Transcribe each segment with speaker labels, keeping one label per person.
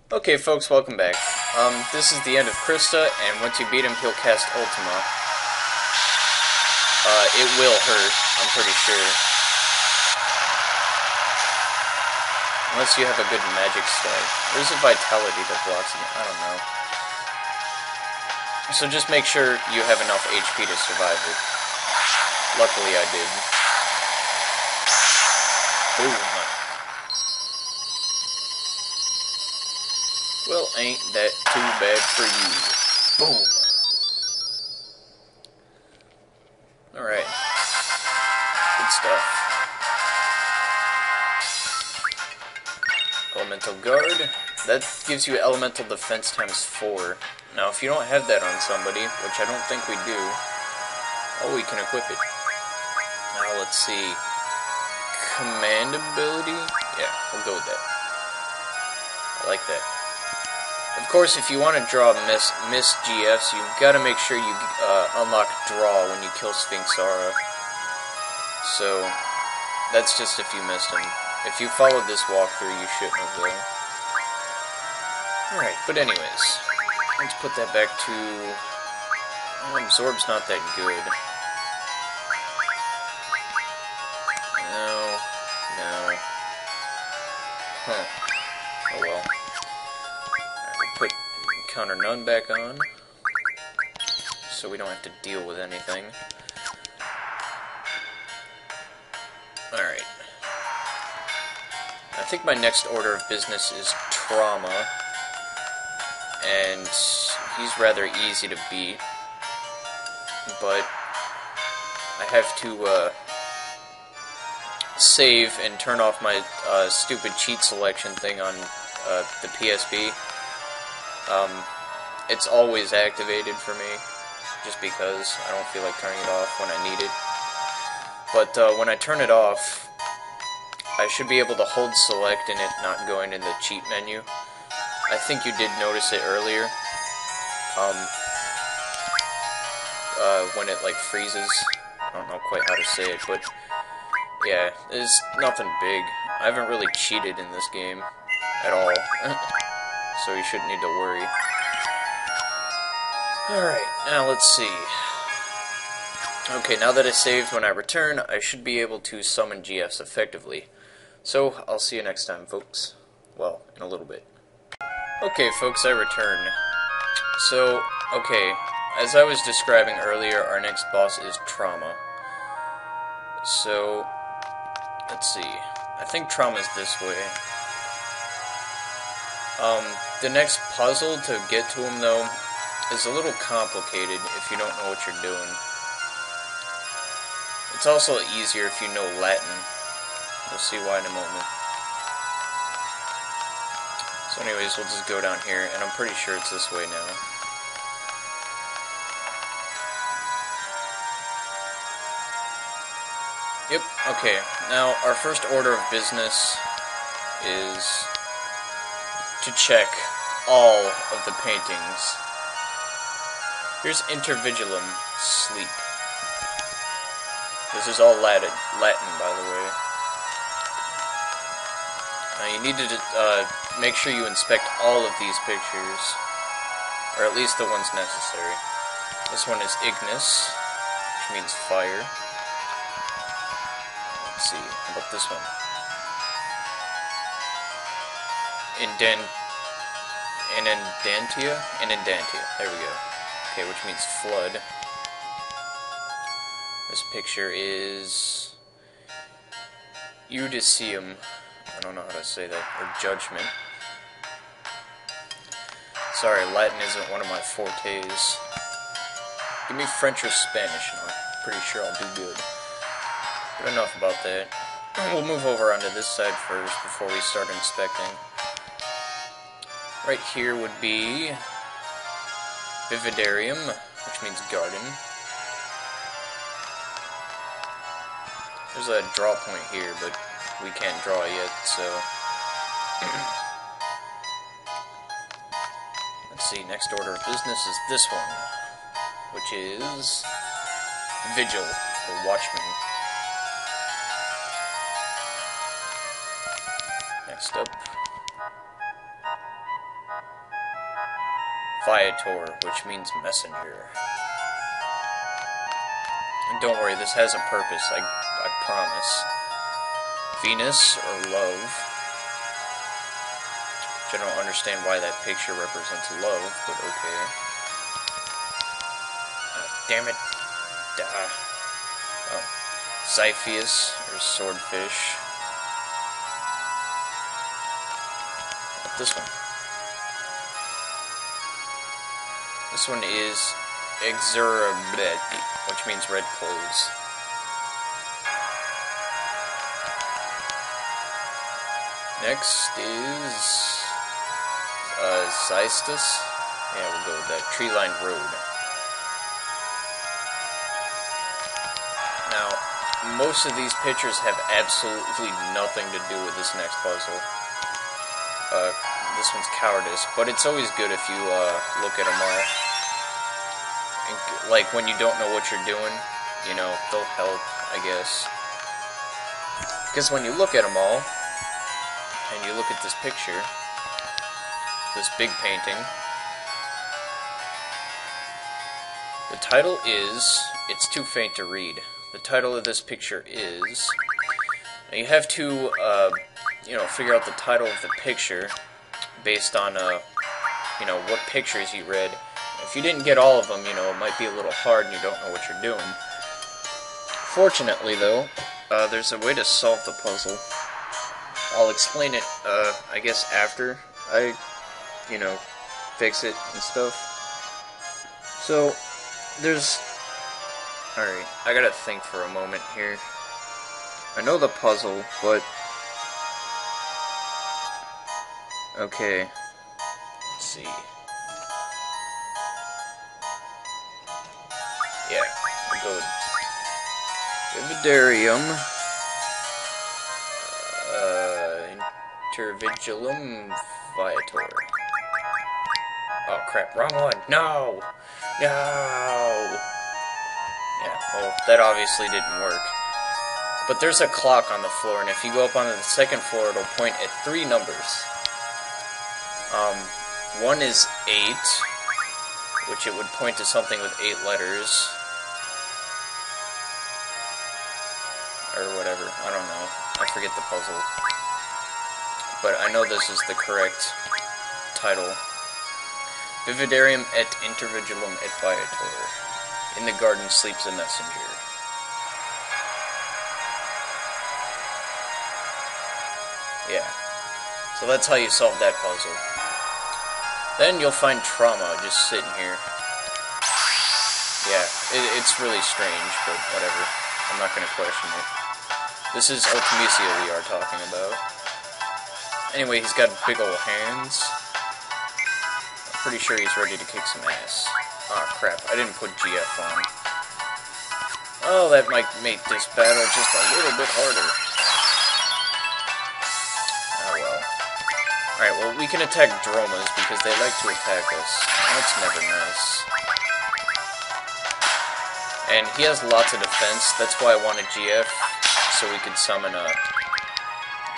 Speaker 1: Okay, folks, welcome back. This is the end of Krista, and once you beat him, he'll cast Ultima. It will hurt, I'm pretty sure. Unless you have a good magic stack. There's a vitality that blocks it, I don't know. So just make sure you have enough HP to survive it. Luckily I did. Boom. Well, ain't that too bad for you. Boom. Alright. Good stuff. Elemental Guard. That gives you elemental defense times 4. Now, if you don't have that on somebody, which I don't think we do, we can equip it. Now, let's see. Command ability? Yeah, we'll go with that. I like that. Of course, if you want to draw miss GFs, you've got to make sure you unlock Draw when you kill Sphinxara. So, that's just if you missed him. If you followed this walkthrough, you shouldn't have, though. Alright, but anyways, let's put that back to... Absorb's not that good. No. Oh well. Put counter none back on, so we don't have to deal with anything. Alright. I think my next order of business is Trauma, and he's rather easy to beat, but I have to save and turn off my stupid cheat selection thing on the PSP. It's always activated for me, just because I don't feel like turning it off when I need it. But when I turn it off, I should be able to hold select and it not going in the cheat menu. I think you did notice it earlier, when it like freezes. I don't know quite how to say it, but yeah, it's nothing big. I haven't really cheated in this game at all. So you shouldn't need to worry. Alright, now let's see. Okay, now that I saved, when I return, I should be able to summon GFs effectively. So, I'll see you next time, folks. Well, in a little bit. Okay, folks, I return. So, okay, as I was describing earlier, our next boss is Trauma. So, let's see. I think Trauma's this way. The next puzzle to get to him, though, is a little complicated if you don't know what you're doing. It's also easier if you know Latin. You'll see why in a moment. So anyways, we'll just go down here, and I'm pretty sure it's this way now. Yep, okay. Now, our first order of business is to check all of the paintings. Here's Intervigilum, Sleep. This is all Latin, by the way. Now you need to make sure you inspect all of these pictures, or at least the ones necessary. This one is Ignis, which means fire. Let's see, how about this one? Inundantia, there we go. Okay, which means flood. This picture is Judicium. I don't know how to say that, or judgment. Sorry, Latin isn't one of my fortes. Give me French or Spanish, and I'm pretty sure I'll do good. But enough about that. We'll move over onto this side first before we start inspecting. Right here would be Vividarium, which means garden. There's a draw point here, but we can't draw yet, so... Let's see, next order of business is this one, which is Vigil, or Watchman. Next up, Viator, which means messenger. And don't worry, this has a purpose, I promise. Venus, or love. Which I don't understand why that picture represents love, but okay. Damn it. Oh. Xiphias, or swordfish. This one. This one is Exurabet, which means red clothes. Next is Xystus. Yeah, we'll go with that. Tree-lined road. Now, most of these pictures have absolutely nothing to do with this next puzzle. This one's cowardice, but it's always good if you look at them all. And, like when you don't know what you're doing, you know, they'll help, I guess. Because when you look at them all, and you look at this picture, this big painting, the title is, it's too faint to read. The title of this picture is, now you have to, you know, figure out the title of the picture based on, you know, what pictures you read. If you didn't get all of them, you know, it might be a little hard and you don't know what you're doing. Fortunately, though, there's a way to solve the puzzle. I'll explain it, I guess, after I, you know, fix it and stuff. So, there's... Alright, I gotta think for a moment here. I know the puzzle, but... Okay, let's see. Yeah, we'll go with Vividarium, Intervigilum Viator. Oh crap, wrong one! No! No! Yeah, well, that obviously didn't work. But there's a clock on the floor, and if you go up onto the second floor, it'll point at 3 numbers. One is 8, which it would point to something with 8 letters. Or whatever, I don't know. I forget the puzzle. But I know this is the correct title. Vividarium et intervigilum et viator. In the garden sleeps a messenger. Yeah. So that's how you solve that puzzle. Then you'll find trauma just sitting here. Yeah, it's really strange, but whatever. I'm not going to question it. This is Ultimisia we are talking about. Anyway, he's got big old hands. I'm pretty sure he's ready to kick some ass. Oh crap, I didn't put GF on. Oh, that might make this battle just a little bit harder. Alright, well, we can attack Dromas because they like to attack us. That's never nice. And he has lots of defense. That's why I wanted GF, so we could summon a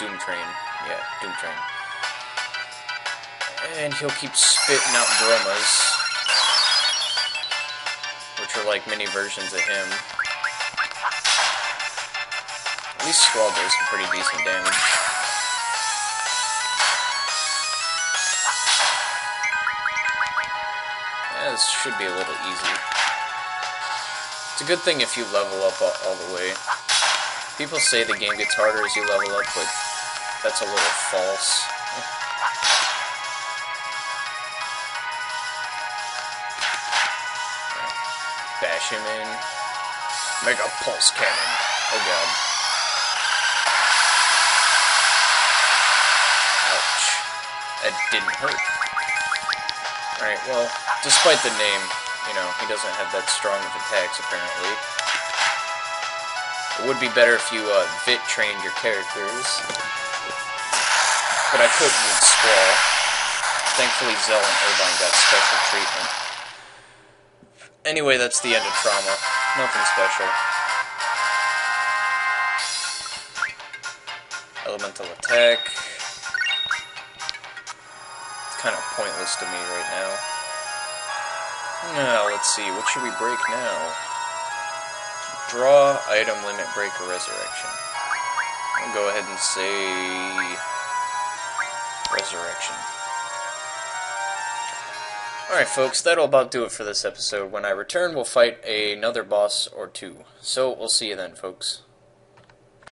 Speaker 1: Doom Train. Yeah, Doom Train. And he'll keep spitting out Dromas, which are like mini versions of him. At least Squall does some pretty decent damage. This should be a little easy. It's a good thing if you level up all the way. People say the game gets harder as you level up, but that's a little false. Bash him in. Mega Pulse Cannon. Oh god. Ouch. That didn't hurt. Alright, well, despite the name, you know, he doesn't have that strong of attacks, apparently. It would be better if you, VIII trained your characters. But I couldn't with Squall. Thankfully, Zell and Irvine got special treatment. Anyway, that's the end of Trauma. Nothing special. Elemental attack. Kind of pointless to me right now. Now, let's see, what should we break now? Draw, item, limit, break, or resurrection. I'll go ahead and say resurrection. Alright folks, that'll about do it for this episode. When I return, we'll fight another boss or two. So, we'll see you then, folks.